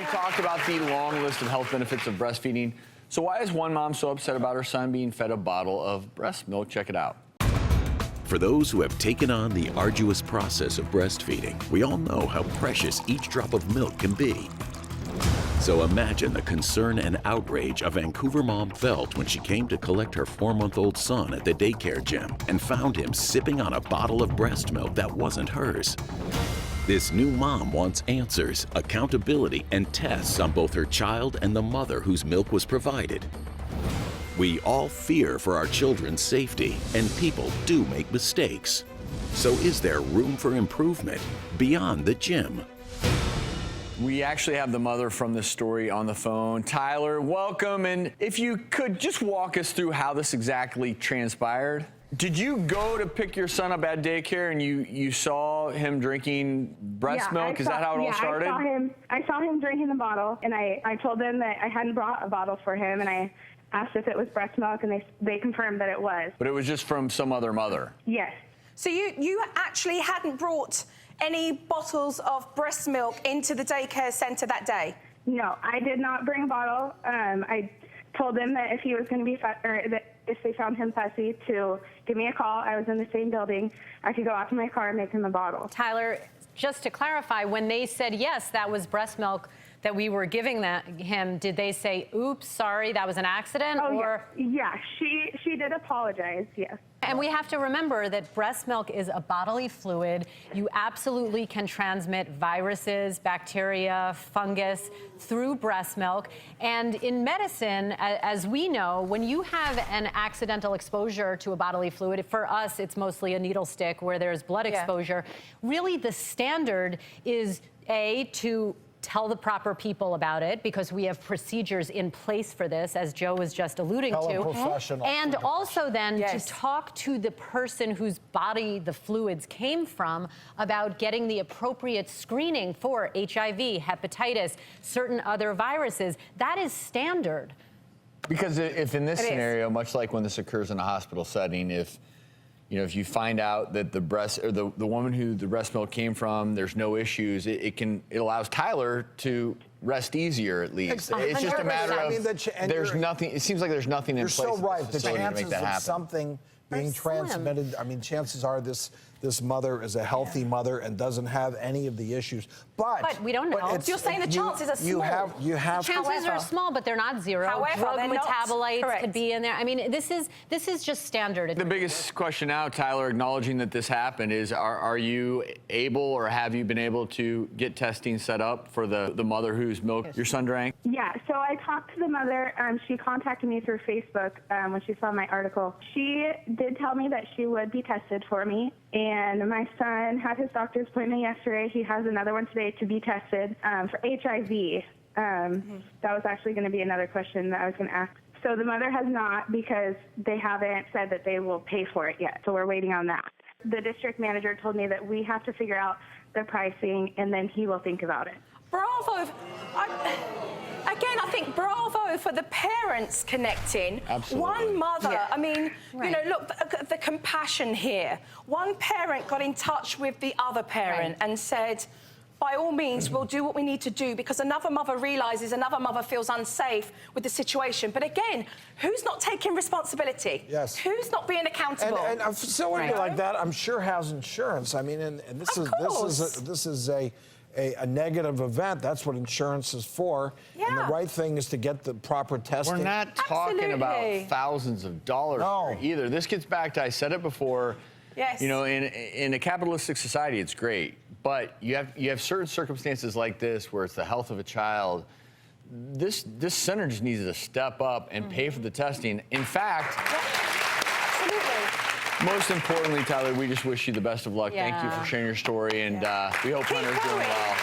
talked about the long list of health benefits of breastfeeding. So why is one mom so upset about her son being fed a bottle of breast milk? Check it out. For those who have taken on the arduous process of breastfeeding, we all know how precious each drop of milk can be. So imagine the concern and outrage a Vancouver mom felt when she came to collect her 4-month-old son at the daycare gym and found him sipping on a bottle of breast milk that wasn't hers. This new mom wants answers, accountability, and tests on both her child and the mother whose milk was provided. We all fear for our children's safety, and people do make mistakes. So is there room for improvement beyond the gym? We actually have the mother from this story on the phone. Tyler, welcome. And if you could just walk us through how this exactly transpired. Did you go to pick your son up at daycare and you saw him drinking breast milk? Is that how it all started? I saw him drinking the bottle, and I told them that I hadn't brought a bottle for him, and I asked if it was breast milk, and they confirmed that it was. But it was just from some other mother? Yes. So you actually hadn't brought any bottles of breast milk into the daycare centre that day? No, I did not bring a bottle. I told them that if he was going to be that if they found him fussy, to give me a call. I was in the same building. I could go out to my car and make him a bottle. Tyler, just to clarify, when they said yes, that was breast milk that we were giving him, did they say, oops, sorry, that was an accident? Oh, or yeah, she did apologize, yes. And we have to remember that breast milk is a bodily fluid. You absolutely can transmit viruses, bacteria, fungus through breast milk. And in medicine, as we know, when you have an accidental exposure to a bodily fluid, for us, it's mostly a needle stick where there's blood exposure. Really, the standard is, to tell the proper people about it, because we have procedures in place for this, as Joe was just alluding to. And also then to talk to the person whose body the fluids came from about getting the appropriate screening for HIV, hepatitis, certain other viruses. That is standard. Because if in this scenario, much like when this occurs in a hospital setting, if you find out that the woman who the breast milk came from, there's no issues, it allows Tyler to rest easier at least. It's just a matter of there's nothing. It seems like there's nothing in place. You're so right. The chances of something being transmitted. I mean, chances are this mother is a healthy mother and doesn't have any of the issues. But we don't know. So you're saying the chances are small. You have. The chances are small, but they're not zero. However, drug metabolites could be in there. I mean, this is just standard. The biggest question now, Tyler, acknowledging that this happened, is are you able or have you been able to get testing set up for the mother whose milk your son drank? Yeah, so I talked to the mother. She contacted me through Facebook when she saw my article. She did tell me that she would be tested for me. And my son had his doctor's appointment yesterday. He has another one today to be tested for HIV. That was actually going to be another question that I was going to ask. So the mother has not, because they haven't said that they will pay for it yet. So we're waiting on that. The district manager told me that we have to figure out the pricing, and then he will think about it. Bravo. Again, I think bravo for the parents connecting. Absolutely. One mother, I mean, look, the compassion here. One parent got in touch with the other parent and said, by all means, we'll do what we need to do, because another mother realises another mother feels unsafe with the situation. But again, who's not taking responsibility? Yes. Who's not being accountable? And a facility like that, I'm sure, has insurance. I mean, and this is a negative event. That's what insurance is for. Yeah. And the right thing is to get the proper testing. We're not talking about thousands of dollars either. This gets back to, I said it before, in a capitalistic society, it's great. But you have certain circumstances like this where it's the health of a child. This center just needs to step up and pay for the testing. In fact, most importantly, Tyler, we just wish you the best of luck. Thank you for sharing your story, and we hope Hunter's doing well.